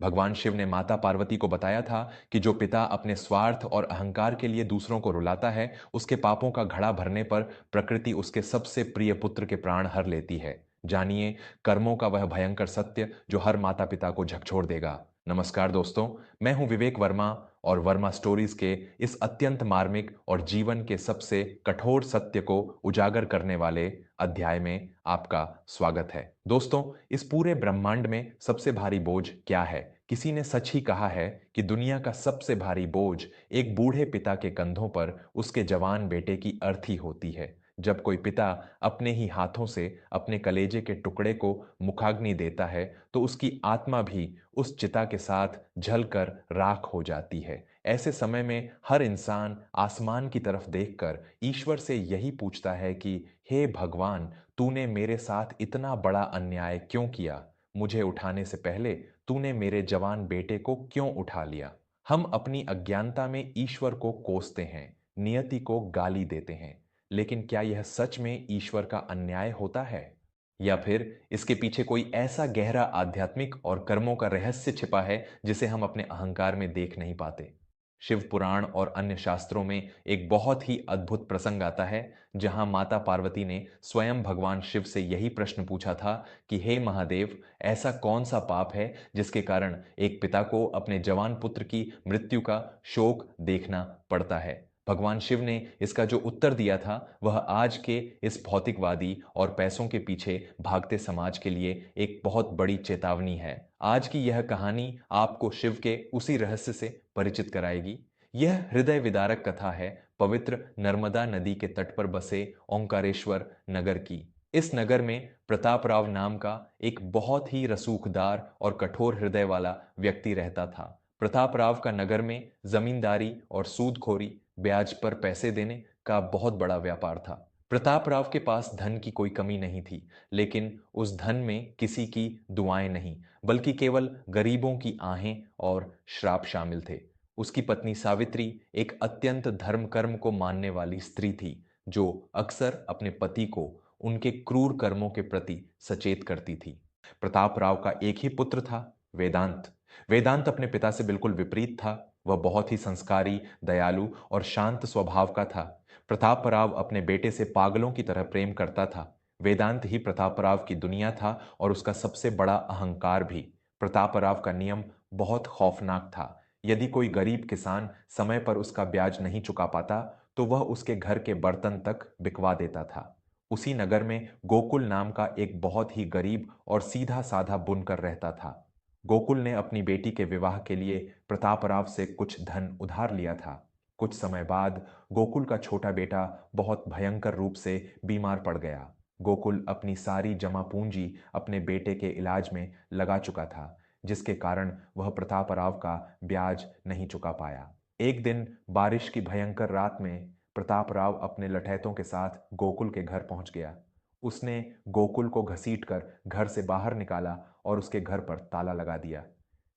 भगवान शिव ने माता पार्वती को बताया था कि जो पिता अपने स्वार्थ और अहंकार के लिए दूसरों को रुलाता है, उसके पापों का घड़ा भरने पर प्रकृति उसके सबसे प्रिय पुत्र के प्राण हर लेती है। जानिए कर्मों का वह भयंकर सत्य जो हर माता पिता को झकझोर देगा। नमस्कार दोस्तों, मैं हूं विवेक वर्मा और वर्मा स्टोरीज के इस अत्यंत मार्मिक और जीवन के सबसे कठोर सत्य को उजागर करने वाले अध्याय में आपका स्वागत है। दोस्तों, इस पूरे ब्रह्मांड में सबसे भारी बोझ क्या है? किसी ने सच ही कहा है कि दुनिया का सबसे भारी बोझ एक बूढ़े पिता के कंधों पर उसके जवान बेटे की अर्थी होती है। जब कोई पिता अपने ही हाथों से अपने कलेजे के टुकड़े को मुखाग्नि देता है, तो उसकी आत्मा भी उस चिता के साथ जलकर राख हो जाती है। ऐसे समय में हर इंसान आसमान की तरफ देखकर ईश्वर से यही पूछता है कि हे भगवान, तूने मेरे साथ इतना बड़ा अन्याय क्यों किया? मुझे उठाने से पहले तूने मेरे जवान बेटे को क्यों उठा लिया? हम अपनी अज्ञानता में ईश्वर को कोसते हैं, नियति को गाली देते हैं। लेकिन क्या यह सच में ईश्वर का अन्याय होता है? या फिर इसके पीछे कोई ऐसा गहरा आध्यात्मिक और कर्मों का रहस्य छिपा है जिसे हम अपने अहंकार में देख नहीं पाते? शिव पुराण और अन्य शास्त्रों में एक बहुत ही अद्भुत प्रसंग आता है, जहां माता पार्वती ने स्वयं भगवान शिव से यही प्रश्न पूछा था कि हे महादेव, ऐसा कौन सा पाप है जिसके कारण एक पिता को अपने जवान पुत्र की मृत्यु का शोक देखना पड़ता है? भगवान शिव ने इसका जो उत्तर दिया था, वह आज के इस भौतिकवादी और पैसों के पीछे भागते समाज के लिए एक बहुत बड़ी चेतावनी है। आज की यह कहानी आपको शिव के उसी रहस्य से परिचित कराएगी। यह हृदय विदारक कथा है पवित्र नर्मदा नदी के तट पर बसे ओंकारेश्वर नगर की। इस नगर में प्रताप राव नाम का एक बहुत ही रसूखदार और कठोर हृदय वाला व्यक्ति रहता था। प्रताप राव का नगर में जमींदारी और सूदखोरी, ब्याज पर पैसे देने का बहुत बड़ा व्यापार था। प्रताप राव के पास धन की कोई कमी नहीं थी, लेकिन उस धन में किसी की दुआएं नहीं, बल्कि केवल गरीबों की आहें और श्राप शामिल थे। उसकी पत्नी सावित्री एक अत्यंत धर्म कर्म को मानने वाली स्त्री थी, जो अक्सर अपने पति को उनके क्रूर कर्मों के प्रति सचेत करती थी। प्रताप राव का एक ही पुत्र था, वेदांत। वेदांत अपने पिता से बिल्कुल विपरीत था। वह बहुत ही संस्कारी, दयालु और शांत स्वभाव का था। प्रताप राव अपने बेटे से पागलों की तरह प्रेम करता था। वेदांत ही प्रताप राव की दुनिया था और उसका सबसे बड़ा अहंकार भी। प्रताप राव का नियम बहुत खौफनाक था। यदि कोई गरीब किसान समय पर उसका ब्याज नहीं चुका पाता, तो वह उसके घर के बर्तन तक बिकवा देता था। उसी नगर में गोकुल नाम का एक बहुत ही गरीब और सीधा साधा बुनकर रहता था। गोकुल ने अपनी बेटी के विवाह के लिए प्रतापराव से कुछ धन उधार लिया था। कुछ समय बाद गोकुल का छोटा बेटा बहुत भयंकर रूप से बीमार पड़ गया। गोकुल अपनी सारी जमा पूंजी अपने बेटे के इलाज में लगा चुका था, जिसके कारण वह प्रतापराव का ब्याज नहीं चुका पाया। एक दिन बारिश की भयंकर रात में प्रतापराव अपने लठैतों के साथ गोकुल के घर पहुंच गया। उसने गोकुल को घसीटकर घर से बाहर निकाला और उसके घर पर ताला लगा दिया।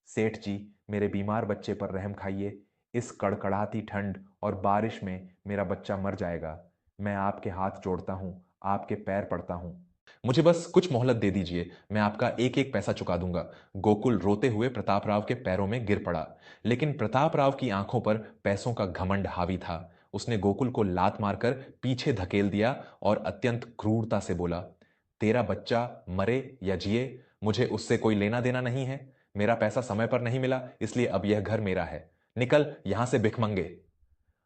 सेठ जी, मेरे बीमार बच्चे पर रहम खाइए। इस कड़कड़ाती ठंड और बारिश में मेरा बच्चा मर जाएगा। मैं आपके हाथ जोड़ता हूं, आपके पैर पड़ता हूं। मुझे बस कुछ मोहलत दे दीजिए, मैं आपका एक एक पैसा चुका दूंगा। गोकुल रोते हुए प्रतापराव के पैरों में गिर पड़ा। लेकिन प्रतापराव की आंखों पर पैसों का घमंड हावी था। उसने गोकुल को लात मारकर पीछे धकेल दिया और अत्यंत क्रूरता से बोला, तेरा बच्चा मरे या जिए, मुझे उससे कोई लेना देना नहीं है। मेरा पैसा समय पर नहीं मिला, इसलिए अब यह घर मेरा है। निकल यहां से भिखमंगे।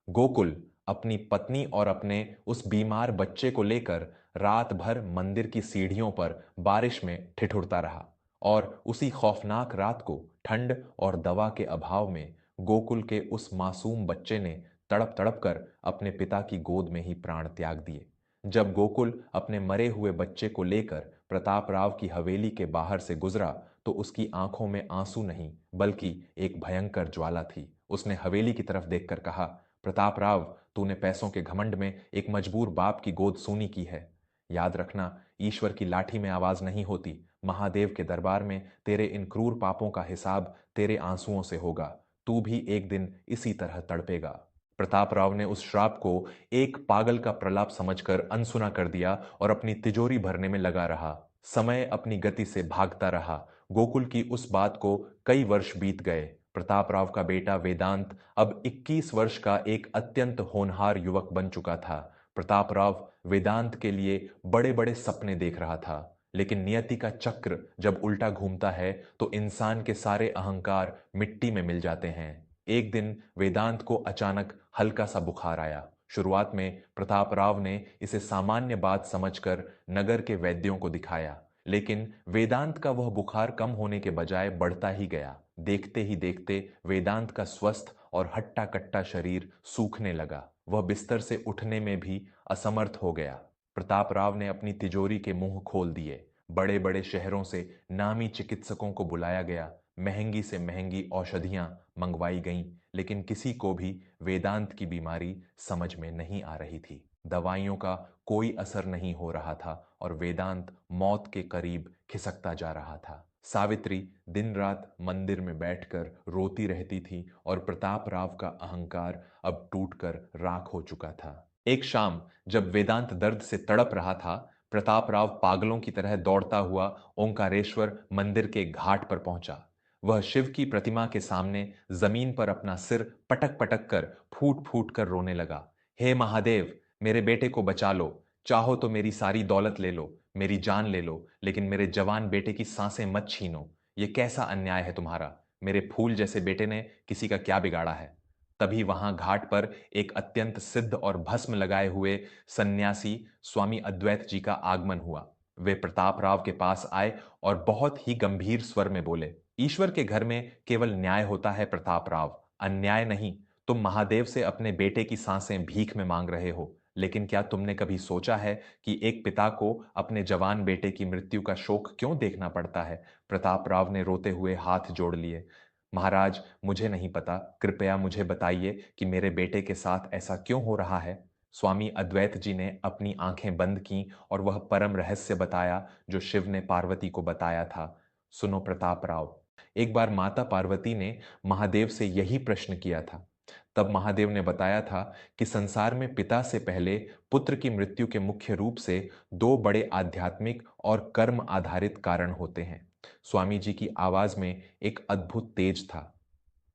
गोकुल अपनी पत्नी और अपने उस बीमार बच्चे को लेकर रात भर मंदिर की सीढ़ियों पर बारिश में ठिठुरता रहा। और उसी खौफनाक रात को ठंड और दवा के अभाव में गोकुल के उस मासूम बच्चे ने तड़प तड़प कर अपने पिता की गोद में ही प्राण त्याग दिए। जब गोकुल अपने मरे हुए बच्चे को लेकर प्रताप राव की हवेली के बाहर से गुजरा, तो उसकी आंखों में आंसू नहीं, बल्कि एक भयंकर ज्वाला थी। उसने हवेली की तरफ देखकर कहा, प्रताप राव, तूने पैसों के घमंड में एक मजबूर बाप की गोद सूनी की है। याद रखना, ईश्वर की लाठी में आवाज नहीं होती। महादेव के दरबार में तेरे इन क्रूर पापों का हिसाब तेरे आंसुओं से होगा। तू भी एक दिन इसी तरह तड़पेगा। प्रताप राव ने उस श्राप को एक पागल का प्रलाप समझकर अनसुना कर दिया और अपनी तिजोरी भरने में लगा रहा। समय अपनी गति से भागता रहा। गोकुल की उस बात को कई वर्ष बीत गए। प्रतापराव का बेटा वेदांत अब 21 वर्ष का एक अत्यंत होनहार युवक बन चुका था। प्रतापराव वेदांत के लिए बड़े बड़े सपने देख रहा था, लेकिन नियति का चक्र जब उल्टा घूमता है तो इंसान के सारे अहंकार मिट्टी में मिल जाते हैं। एक दिन वेदांत को अचानक हल्का सा बुखार आया। शुरुआत में प्रतापराव ने इसे सामान्य बात समझकर नगर के वैद्यों को दिखाया, लेकिन वेदांत का वह बुखार कम होने के बजाय बढ़ता ही गया। देखते ही देखते वेदांत का स्वस्थ और हट्टा कट्टा शरीर सूखने लगा। वह बिस्तर से उठने में भी असमर्थ हो गया। प्रतापराव ने अपनी तिजोरी के मुंह खोल दिए। बड़े बड़े शहरों से नामी चिकित्सकों को बुलाया गया। महंगी से महंगी औषधियां मंगवाई गईं, लेकिन किसी को भी वेदांत की बीमारी समझ में नहीं आ रही थी। दवाइयों का कोई असर नहीं हो रहा था और वेदांत मौत के करीब खिसकता जा रहा था। सावित्री दिन रात मंदिर में बैठकर रोती रहती थी और प्रतापराव का अहंकार अब टूटकर राख हो चुका था। एक शाम जब वेदांत दर्द से तड़प रहा था, प्रतापराव पागलों की तरह दौड़ता हुआ ओंकारेश्वर मंदिर के घाट पर पहुंचा। वह शिव की प्रतिमा के सामने जमीन पर अपना सिर पटक पटक कर फूट फूट कर रोने लगा। हे महादेव, मेरे बेटे को बचा लो। चाहो तो मेरी सारी दौलत ले लो, मेरी जान ले लो, लेकिन मेरे जवान बेटे की सांसें मत छीनो। ये कैसा अन्याय है तुम्हारा? मेरे फूल जैसे बेटे ने किसी का क्या बिगाड़ा है? तभी वहां घाट पर एक अत्यंत सिद्ध और भस्म लगाए हुए सन्यासी स्वामी अद्वैत जी का आगमन हुआ। वे प्रतापराव के पास आए और बहुत ही गंभीर स्वर में बोले, ईश्वर के घर में केवल न्याय होता है प्रतापराव, अन्याय नहीं। तुम महादेव से अपने बेटे की सांसें भीख में मांग रहे हो, लेकिन क्या तुमने कभी सोचा है कि एक पिता को अपने जवान बेटे की मृत्यु का शोक क्यों देखना पड़ता है? प्रतापराव ने रोते हुए हाथ जोड़ लिए। महाराज, मुझे नहीं पता, कृपया मुझे बताइए कि मेरे बेटे के साथ ऐसा क्यों हो रहा है। स्वामी अद्वैत जी ने अपनी आंखें बंद की और वह परम रहस्य बताया जो शिव ने पार्वती को बताया था। सुनो प्रतापराव, एक बार माता पार्वती ने महादेव से यही प्रश्न किया था। तब महादेव ने बताया था कि संसार में पिता से पहले पुत्र की मृत्यु के मुख्य रूप से दो बड़े आध्यात्मिक और कर्म आधारित कारण होते हैं। स्वामी जी की आवाज में एक अद्भुत तेज था।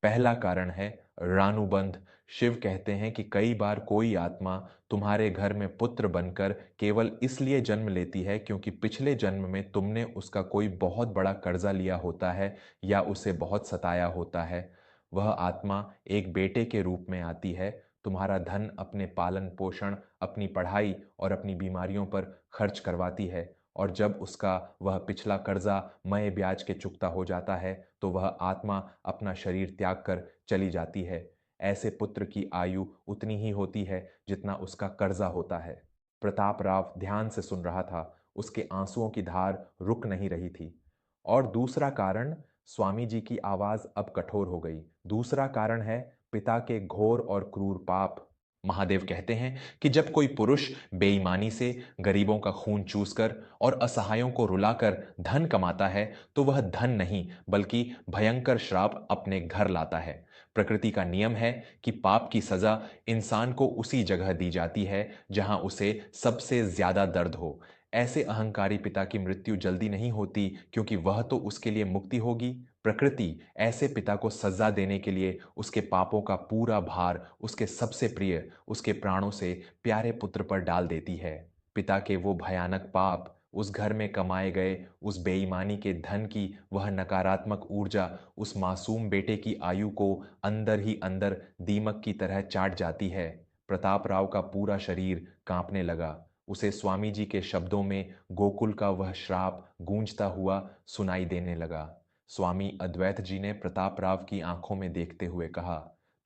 पहला कारण है ऋणानुबंध। शिव कहते हैं कि कई बार कोई आत्मा तुम्हारे घर में पुत्र बनकर केवल इसलिए जन्म लेती है क्योंकि पिछले जन्म में तुमने उसका कोई बहुत बड़ा कर्जा लिया होता है या उसे बहुत सताया होता है। वह आत्मा एक बेटे के रूप में आती है, तुम्हारा धन अपने पालन पोषण, अपनी पढ़ाई और अपनी बीमारियों पर खर्च करवाती है, और जब उसका वह पिछला कर्जा मय ब्याज के चुकता हो जाता है तो वह आत्मा अपना शरीर त्याग कर चली जाती है। ऐसे पुत्र की आयु उतनी ही होती है जितना उसका कर्जा होता है। प्रतापराव ध्यान से सुन रहा था। उसके आंसुओं की धार रुक नहीं रही थी। और दूसरा कारण, स्वामी जी की आवाज अब कठोर हो गई, दूसरा कारण है पिता के घोर और क्रूर पाप। महादेव कहते हैं कि जब कोई पुरुष बेईमानी से गरीबों का खून चूसकर और असहायों को रुलाकर धन कमाता है तो वह धन नहीं बल्कि भयंकर श्राप अपने घर लाता है। प्रकृति का नियम है कि पाप की सजा इंसान को उसी जगह दी जाती है जहां उसे सबसे ज्यादा दर्द हो। ऐसे अहंकारी पिता की मृत्यु जल्दी नहीं होती क्योंकि वह तो उसके लिए मुक्ति होगी। प्रकृति ऐसे पिता को सजा देने के लिए उसके पापों का पूरा भार उसके सबसे प्रिय, उसके प्राणों से प्यारे पुत्र पर डाल देती है। पिता के वो भयानक पाप, उस घर में कमाए गए उस बेईमानी के धन की वह नकारात्मक ऊर्जा उस मासूम बेटे की आयु को अंदर ही अंदर दीमक की तरह चाट जाती है। प्रतापराव का पूरा शरीर कांपने लगा। उसे स्वामी जी के शब्दों में गोकुल का वह श्राप गूंजता हुआ सुनाई देने लगा। स्वामी अद्वैत जी ने प्रतापराव की आंखों में देखते हुए कहा,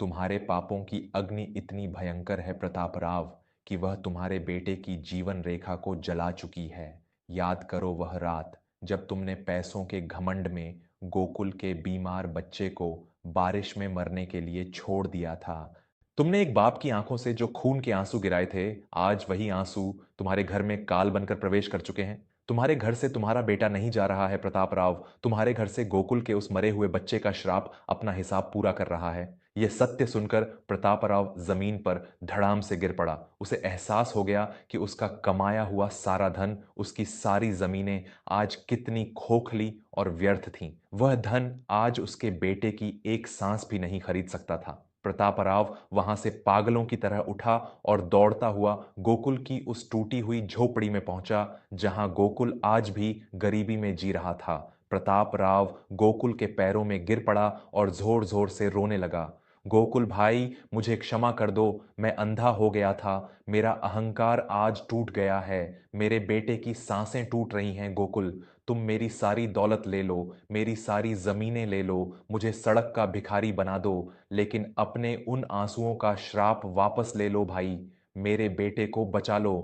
तुम्हारे पापों की अग्नि इतनी भयंकर है प्रतापराव कि वह तुम्हारे बेटे की जीवन रेखा को जला चुकी है। याद करो वह रात जब तुमने पैसों के घमंड में गोकुल के बीमार बच्चे को बारिश में मरने के लिए छोड़ दिया था। तुमने एक बाप की आंखों से जो खून के आंसू गिराए थे, आज वही आंसू तुम्हारे घर में काल बनकर प्रवेश कर चुके हैं। तुम्हारे घर से तुम्हारा बेटा नहीं जा रहा है प्रताप राव, तुम्हारे घर से गोकुल के उस मरे हुए बच्चे का श्राप अपना हिसाब पूरा कर रहा है। यह सत्य सुनकर प्रताप राव जमीन पर धड़ाम से गिर पड़ा। उसे एहसास हो गया कि उसका कमाया हुआ सारा धन, उसकी सारी जमीनें आज कितनी खोखली और व्यर्थ थीं। वह धन आज उसके बेटे की एक सांस भी नहीं खरीद सकता था। प्रतापराव वहां से पागलों की तरह उठा और दौड़ता हुआ गोकुल की उस टूटी हुई झोपड़ी में पहुंचा, जहां गोकुल आज भी गरीबी में जी रहा था। प्रताप राव गोकुल के पैरों में गिर पड़ा और जोर जोर से रोने लगा। गोकुल भाई, मुझे क्षमा कर दो, मैं अंधा हो गया था, मेरा अहंकार आज टूट गया है, मेरे बेटे की सांसें टूट रही हैं। गोकुल, तुम मेरी सारी दौलत ले लो, मेरी सारी जमीनें ले लो, मुझे सड़क का भिखारी बना दो, लेकिन अपने उन आंसुओं का श्राप वापस ले लो भाई, मेरे बेटे को बचा लो।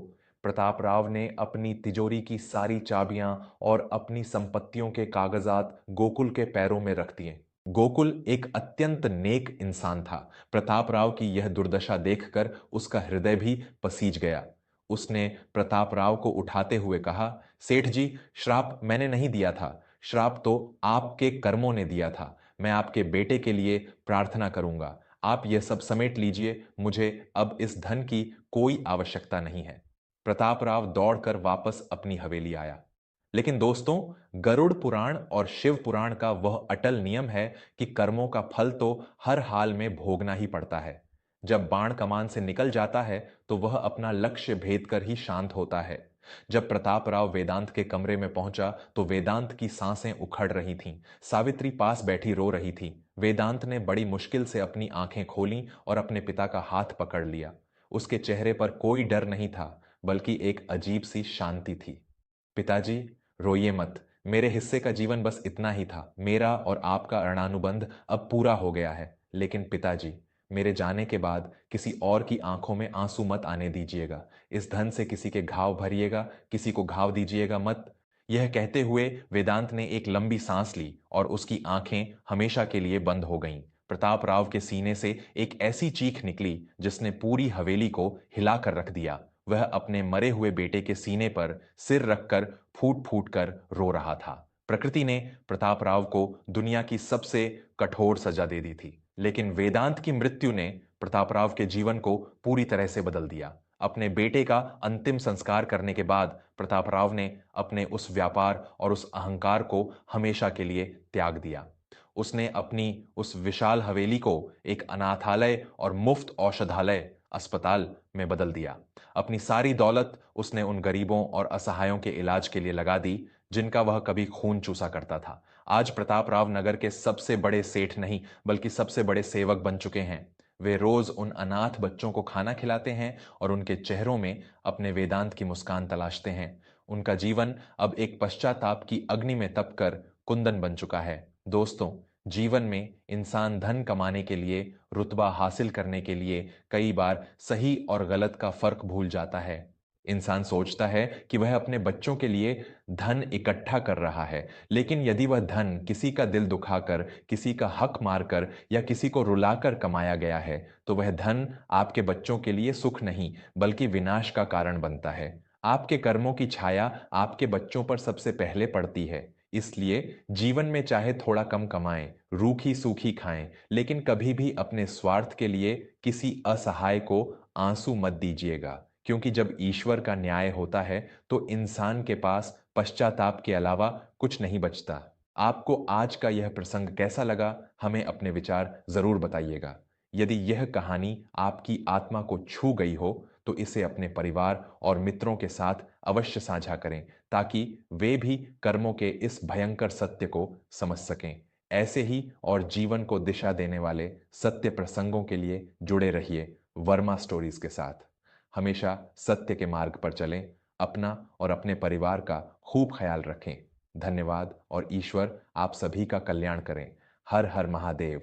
प्रताप राव ने अपनी तिजोरी की सारी चाबियां और अपनी संपत्तियों के कागजात गोकुल के पैरों में रख दिए। गोकुल एक अत्यंत नेक इंसान था। प्रताप राव की यह दुर्दशा देखकर उसका हृदय भी पसीज गया। उसने प्रताप राव को उठाते हुए कहा, सेठ जी, श्राप मैंने नहीं दिया था, श्राप तो आपके कर्मों ने दिया था। मैं आपके बेटे के लिए प्रार्थना करूंगा। आप यह सब समेट लीजिए, मुझे अब इस धन की कोई आवश्यकता नहीं है। प्रताप राव दौड़कर वापस अपनी हवेली आया। लेकिन दोस्तों, गरुड़ पुराण और शिव पुराण का वह अटल नियम है कि कर्मों का फल तो हर हाल में भोगना ही पड़ता है। जब बाण कमान से निकल जाता है तो वह अपना लक्ष्य भेद कर ही शांत होता है। जब प्रताप राव वेदांत के कमरे में पहुंचा तो वेदांत की सांसें उखड़ रही थीं। सावित्री पास बैठी रो रही थी। वेदांत ने बड़ी मुश्किल से अपनी आंखें खोलीं और अपने पिता का हाथ पकड़ लिया। उसके चेहरे पर कोई डर नहीं था, बल्कि एक अजीब सी शांति थी। पिताजी, रोइए मत, मेरे हिस्से का जीवन बस इतना ही था। मेरा और आपका ऋणानुबंध अब पूरा हो गया है। लेकिन पिताजी, मेरे जाने के बाद किसी और की आंखों में आंसू मत आने दीजिएगा। इस धन से किसी के घाव भरिएगा, किसी को घाव दीजिएगा मत। यह कहते हुए वेदांत ने एक लंबी सांस ली और उसकी आंखें हमेशा के लिए बंद हो गईं। प्रताप राव के सीने से एक ऐसी चीख निकली जिसने पूरी हवेली को हिलाकर रख दिया। वह अपने मरे हुए बेटे के सीने पर सिर रखकर फूट फूट कर रो रहा था। प्रकृति ने प्रताप राव को दुनिया की सबसे कठोर सजा दे दी थी, लेकिन वेदांत की मृत्यु ने प्रताप राव के जीवन को पूरी तरह से बदल दिया। अपने बेटे का अंतिम संस्कार करने के बाद प्रताप राव ने अपने उस व्यापार और उस अहंकार को हमेशा के लिए त्याग दिया। उसने अपनी उस विशाल हवेली को एक अनाथालय और मुफ्त औषधालय अस्पताल में बदल दिया। अपनी सारी दौलत उसने उन गरीबों और असहायों के इलाज के लिए लगा दी जिनका वह कभी खून चूसा करता था। आज प्रताप राव नगर के सबसे बड़े सेठ नहीं, बल्कि सबसे बड़े सेवक बन चुके हैं। वे रोज उन अनाथ बच्चों को खाना खिलाते हैं और उनके चेहरों में अपने वेदांत की मुस्कान तलाशते हैं। उनका जीवन अब एक पश्चाताप की अग्नि में तपकर कुंदन बन चुका है। दोस्तों, जीवन में इंसान धन कमाने के लिए, रुतबा हासिल करने के लिए कई बार सही और गलत का फर्क भूल जाता है। इंसान सोचता है कि वह अपने बच्चों के लिए धन इकट्ठा कर रहा है, लेकिन यदि वह धन किसी का दिल दुखाकर, किसी का हक मारकर या किसी को रुलाकर कमाया गया है, तो वह धन आपके बच्चों के लिए सुख नहीं, बल्कि विनाश का कारण बनता है। आपके कर्मों की छाया आपके बच्चों पर सबसे पहले पड़ती है। इसलिए जीवन में चाहे थोड़ा कम कमाएं, रूखी सूखी खाएं, लेकिन कभी भी अपने स्वार्थ के लिए किसी असहाय को आंसू मत दीजिएगा, क्योंकि जब ईश्वर का न्याय होता है तो इंसान के पास पश्चाताप के अलावा कुछ नहीं बचता। आपको आज का यह प्रसंग कैसा लगा, हमें अपने विचार जरूर बताइएगा। यदि यह कहानी आपकी आत्मा को छू गई हो तो इसे अपने परिवार और मित्रों के साथ अवश्य साझा करें, ताकि वे भी कर्मों के इस भयंकर सत्य को समझ सकें। ऐसे ही और जीवन को दिशा देने वाले सत्य प्रसंगों के लिए जुड़े रहिए वर्मा स्टोरीज के साथ। हमेशा सत्य के मार्ग पर चलें, अपना और अपने परिवार का खूब ख्याल रखें। धन्यवाद और ईश्वर आप सभी का कल्याण करें। हर हर महादेव।